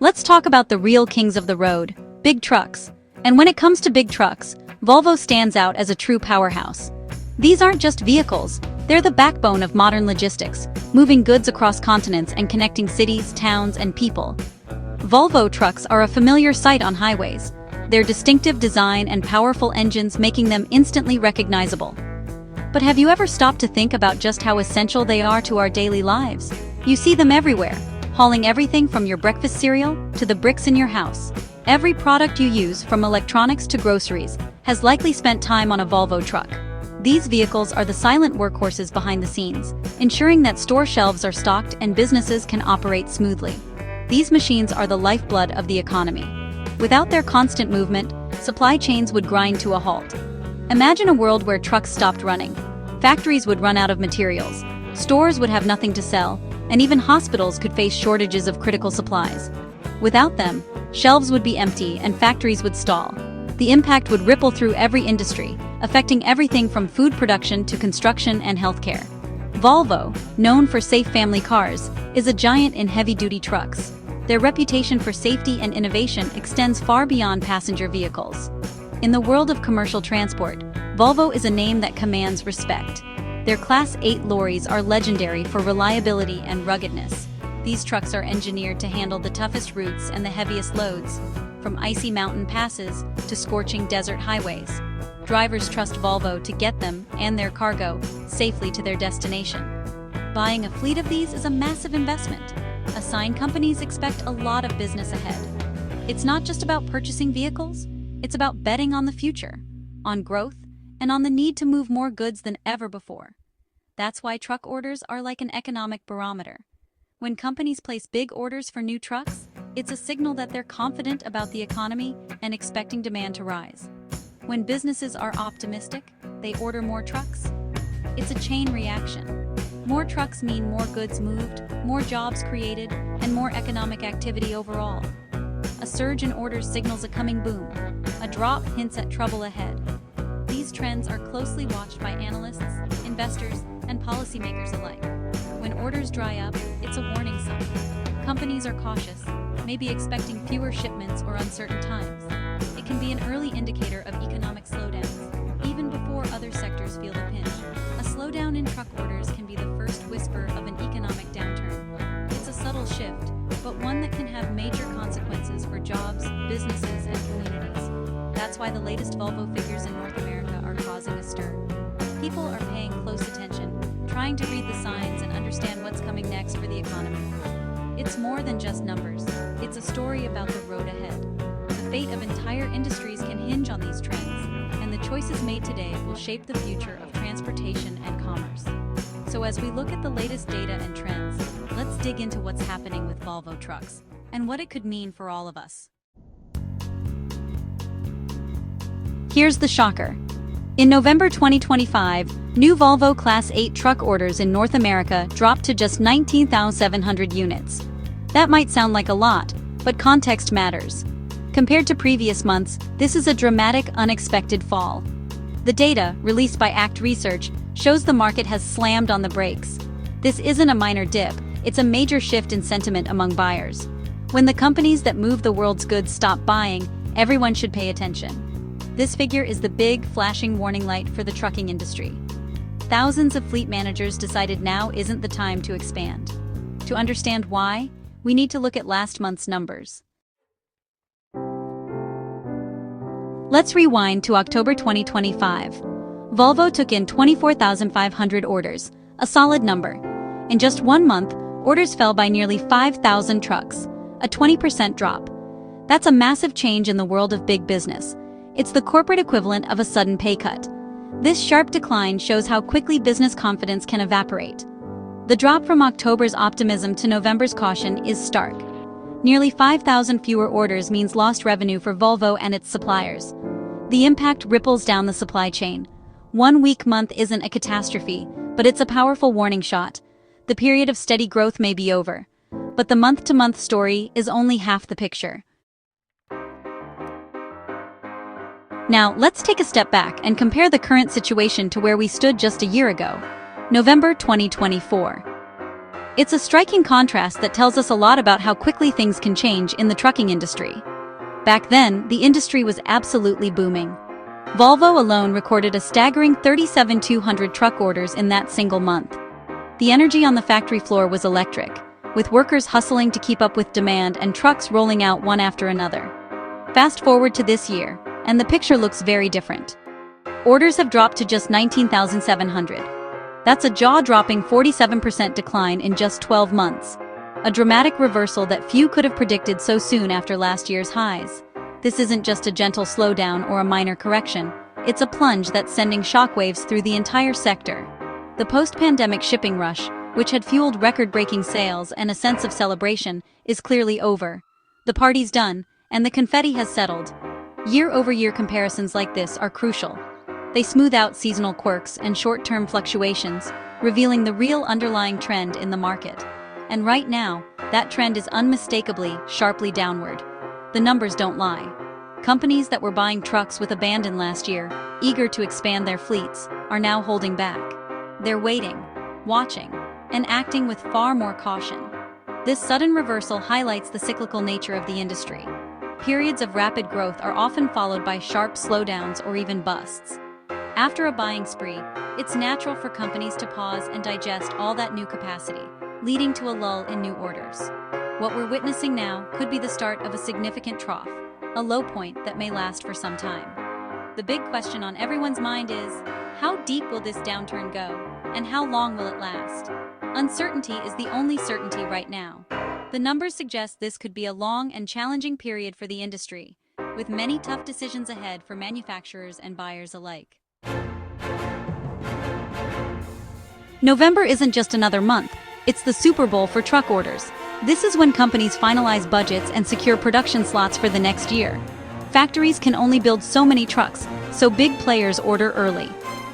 Let's talk about the real kings of the road, big trucks. And when it comes to big trucks, Volvo stands out as a true powerhouse. These aren't just vehicles, they're the backbone of modern logistics, moving goods across continents and connecting cities, towns, and people. Volvo trucks are a familiar sight on highways, their distinctive design and powerful engines making them instantly recognizable. But have you ever stopped to think about just how essential they are to our daily lives? You see them everywhere, hauling everything from your breakfast cereal to the bricks in your house. Every product you use, from electronics to groceries, has likely spent time on a Volvo truck. These vehicles are the silent workhorses behind the scenes, ensuring that store shelves are stocked and businesses can operate smoothly. These machines are the lifeblood of the economy. Without their constant movement, supply chains would grind to a halt. Imagine a world where trucks stopped running. Factories would run out of materials, stores would have nothing to sell, and even hospitals could face shortages of critical supplies. Without them, shelves would be empty and factories would stall. The impact would ripple through every industry, affecting everything from food production to construction and healthcare. Volvo, known for safe family cars, is a giant in heavy-duty trucks. Their reputation for safety and innovation extends far beyond passenger vehicles. In the world of commercial transport, Volvo is a name that commands respect. Their Class 8 lorries are legendary for reliability and ruggedness. These trucks are engineered to handle the toughest routes and the heaviest loads, from icy mountain passes to scorching desert highways. Drivers trust Volvo to get them and their cargo safely to their destination. Buying a fleet of these is a massive investment. A sign companies expect a lot of business ahead. It's not just about purchasing vehicles, it's about betting on the future, on growth, and on the need to move more goods than ever before. That's why truck orders are like an economic barometer. When companies place big orders for new trucks, it's a signal that they're confident about the economy and expecting demand to rise. When businesses are optimistic, they order more trucks. It's a chain reaction. More trucks mean more goods moved, more jobs created, and more economic activity overall. A surge in orders signals a coming boom. A drop hints at trouble ahead. These trends are closely watched by analysts, investors, and policymakers alike. When orders dry up, it's a warning sign. Companies are cautious, maybe expecting fewer shipments or uncertain times. It can be an early indicator of economic slowdowns, even before other sectors feel the pinch. A slowdown in truck orders can be the first whisper of an economic downturn. It's a subtle shift, but one that can have major consequences for jobs, businesses, and communities. That's why the latest Volvo figures in North America are causing a stir. People are paying close attention, trying to read the signs and understand what's coming next for the economy. It's more than just numbers. It's a story about the road ahead. The fate of entire industries can hinge on these trends, and the choices made today will shape the future of transportation and commerce. So as we look at the latest data and trends, let's dig into what's happening with Volvo trucks and what it could mean for all of us. Here's the shocker. In November 2025, new Volvo Class 8 truck orders in North America dropped to just 19,700 units. That might sound like a lot, but context matters. Compared to previous months, this is a dramatic, unexpected fall. The data, released by ACT Research, shows the market has slammed on the brakes. This isn't a minor dip, it's a major shift in sentiment among buyers. When the companies that move the world's goods stop buying, everyone should pay attention. This figure is the big, flashing warning light for the trucking industry. Thousands of fleet managers decided now isn't the time to expand. To understand why, we need to look at last month's numbers. Let's rewind to October 2025. Volvo took in 24,500 orders, a solid number. In just 1 month, orders fell by nearly 5,000 trucks, a 20% drop. That's a massive change in the world of big business. It's the corporate equivalent of a sudden pay cut. This sharp decline shows how quickly business confidence can evaporate. The drop from October's optimism to November's caution is stark. Nearly 5,000 fewer orders means lost revenue for Volvo and its suppliers. The impact ripples down the supply chain. 1 weak month isn't a catastrophe, but it's a powerful warning shot. The period of steady growth may be over. But the month-to-month story is only half the picture. Now, let's take a step back and compare the current situation to where we stood just a year ago, November 2024. It's a striking contrast that tells us a lot about how quickly things can change in the trucking industry. Back then, the industry was absolutely booming. Volvo alone recorded a staggering 37,200 truck orders in that single month. The energy on the factory floor was electric, with workers hustling to keep up with demand and trucks rolling out one after another. Fast forward to this year, and the picture looks very different. Orders have dropped to just 19,700. That's a jaw-dropping 47% decline in just 12 months. A dramatic reversal that few could have predicted so soon after last year's highs. This isn't just a gentle slowdown or a minor correction, it's a plunge that's sending shockwaves through the entire sector. The post-pandemic shipping rush, which had fueled record-breaking sales and a sense of celebration, is clearly over. The party's done, and the confetti has settled. Year-over-year comparisons like this are crucial. They smooth out seasonal quirks and short-term fluctuations, revealing the real underlying trend in the market. And right now, that trend is unmistakably, sharply downward. The numbers don't lie. Companies that were buying trucks with abandon last year, eager to expand their fleets, are now holding back. They're waiting, watching, and acting with far more caution. This sudden reversal highlights the cyclical nature of the industry. Periods of rapid growth are often followed by sharp slowdowns or even busts. After a buying spree, it's natural for companies to pause and digest all that new capacity, leading to a lull in new orders. What we're witnessing now could be the start of a significant trough, a low point that may last for some time. The big question on everyone's mind is, how deep will this downturn go, and how long will it last? Uncertainty is the only certainty right now. The numbers suggest this could be a long and challenging period for the industry, with many tough decisions ahead for manufacturers and buyers alike. November isn't just another month, it's the Super Bowl for truck orders. This is when companies finalize budgets and secure production slots for the next year. Factories can only build so many trucks, so big players order early.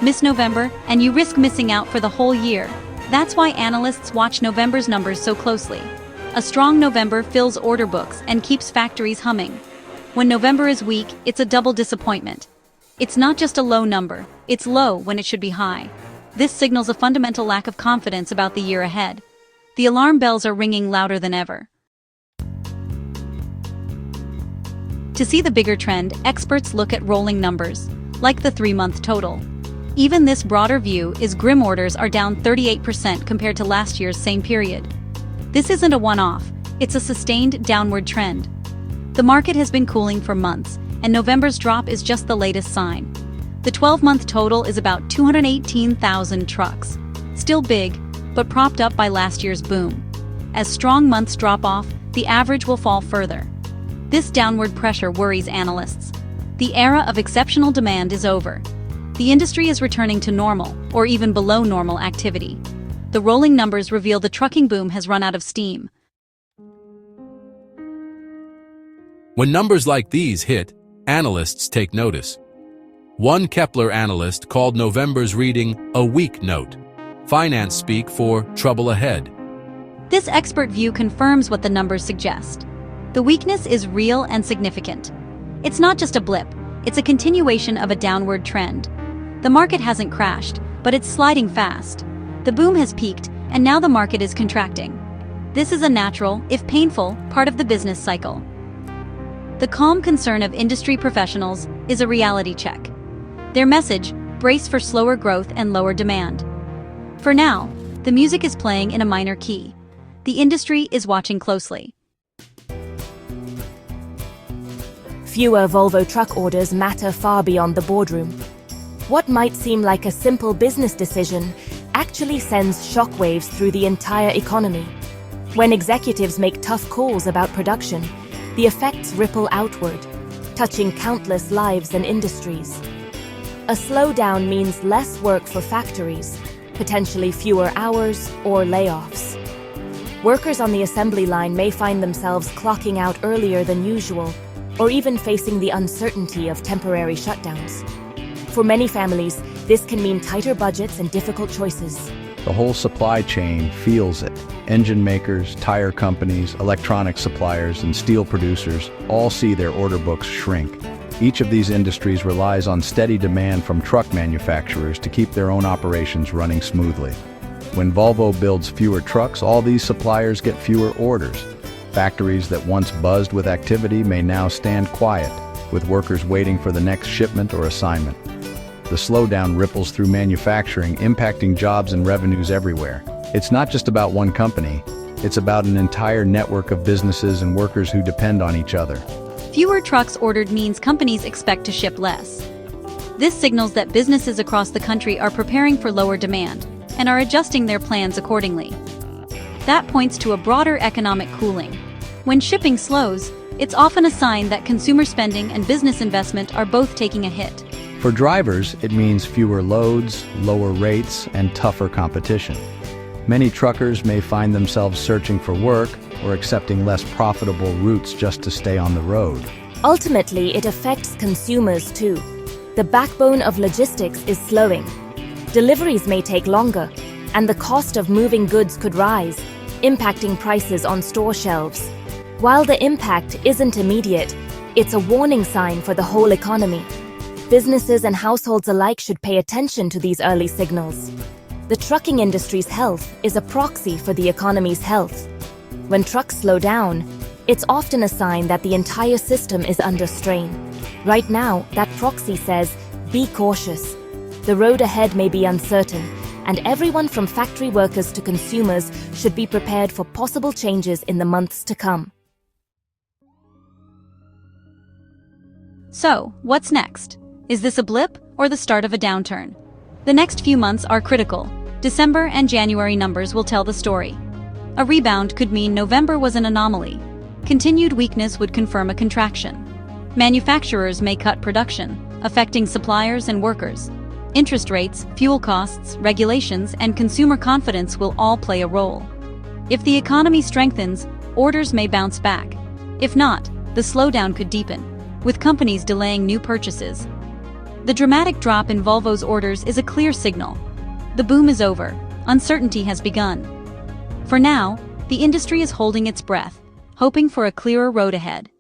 Miss November, and you risk missing out for the whole year. That's why analysts watch November's numbers so closely. A strong November fills order books and keeps factories humming. When November is weak, it's a double disappointment. It's not just a low number, it's low when it should be high. This signals a fundamental lack of confidence about the year ahead. The alarm bells are ringing louder than ever. To see the bigger trend, experts look at rolling numbers, like the 3-month total. Even this broader view is grim. Orders are down 38% compared to last year's same period. This isn't a one-off, it's a sustained downward trend. The market has been cooling for months, and November's drop is just the latest sign. The 12-month total is about 218,000 trucks. Still big, but propped up by last year's boom. As strong months drop off, the average will fall further. This downward pressure worries analysts. The era of exceptional demand is over. The industry is returning to normal, or even below normal activity. The rolling numbers reveal the trucking boom has run out of steam. When numbers like these hit, analysts take notice. One Kepler analyst called November's reading a weak note. Finance speak for trouble ahead. This expert view confirms what the numbers suggest. The weakness is real and significant. It's not just a blip, it's a continuation of a downward trend. The market hasn't crashed, but it's sliding fast. The boom has peaked, and now the market is contracting. This is a natural, if painful, part of the business cycle. The calm concern of industry professionals is a reality check. Their message, brace for slower growth and lower demand. For now, the music is playing in a minor key. The industry is watching closely. Fewer Volvo truck orders matter far beyond the boardroom. What might seem like a simple business decision actually sends shockwaves through the entire economy. When executives make tough calls about production, the effects ripple outward, touching countless lives and industries. A slowdown means less work for factories, potentially fewer hours or layoffs. Workers on the assembly line may find themselves clocking out earlier than usual, or even facing the uncertainty of temporary shutdowns. For many families, this can mean tighter budgets and difficult choices. The whole supply chain feels it. Engine makers, tire companies, electronic suppliers, and steel producers all see their order books shrink. Each of these industries relies on steady demand from truck manufacturers to keep their own operations running smoothly. When Volvo builds fewer trucks, all these suppliers get fewer orders. Factories that once buzzed with activity may now stand quiet, with workers waiting for the next shipment or assignment. The slowdown ripples through manufacturing, impacting jobs and revenues everywhere. It's not just about one company, it's about an entire network of businesses and workers who depend on each other. Fewer trucks ordered means companies expect to ship less. This signals that businesses across the country are preparing for lower demand and are adjusting their plans accordingly. That points to a broader economic cooling. When shipping slows, it's often a sign that consumer spending and business investment are both taking a hit. For drivers, it means fewer loads, lower rates, and tougher competition. Many truckers may find themselves searching for work or accepting less profitable routes just to stay on the road. Ultimately, it affects consumers too. The backbone of logistics is slowing. Deliveries may take longer, and the cost of moving goods could rise, impacting prices on store shelves. While the impact isn't immediate, it's a warning sign for the whole economy. Businesses and households alike should pay attention to these early signals. The trucking industry's health is a proxy for the economy's health. When trucks slow down, it's often a sign that the entire system is under strain. Right now, that proxy says, be cautious. The road ahead may be uncertain, and everyone from factory workers to consumers should be prepared for possible changes in the months to come. So, what's next? Is this a blip or the start of a downturn? The next few months are critical. December and January numbers will tell the story. A rebound could mean November was an anomaly. Continued weakness would confirm a contraction. Manufacturers may cut production, affecting suppliers and workers. Interest rates, fuel costs, regulations, and consumer confidence will all play a role. If the economy strengthens, orders may bounce back. If not, the slowdown could deepen, with companies delaying new purchases. The dramatic drop in Volvo's orders is a clear signal. The boom is over, uncertainty has begun. For now, the industry is holding its breath, hoping for a clearer road ahead.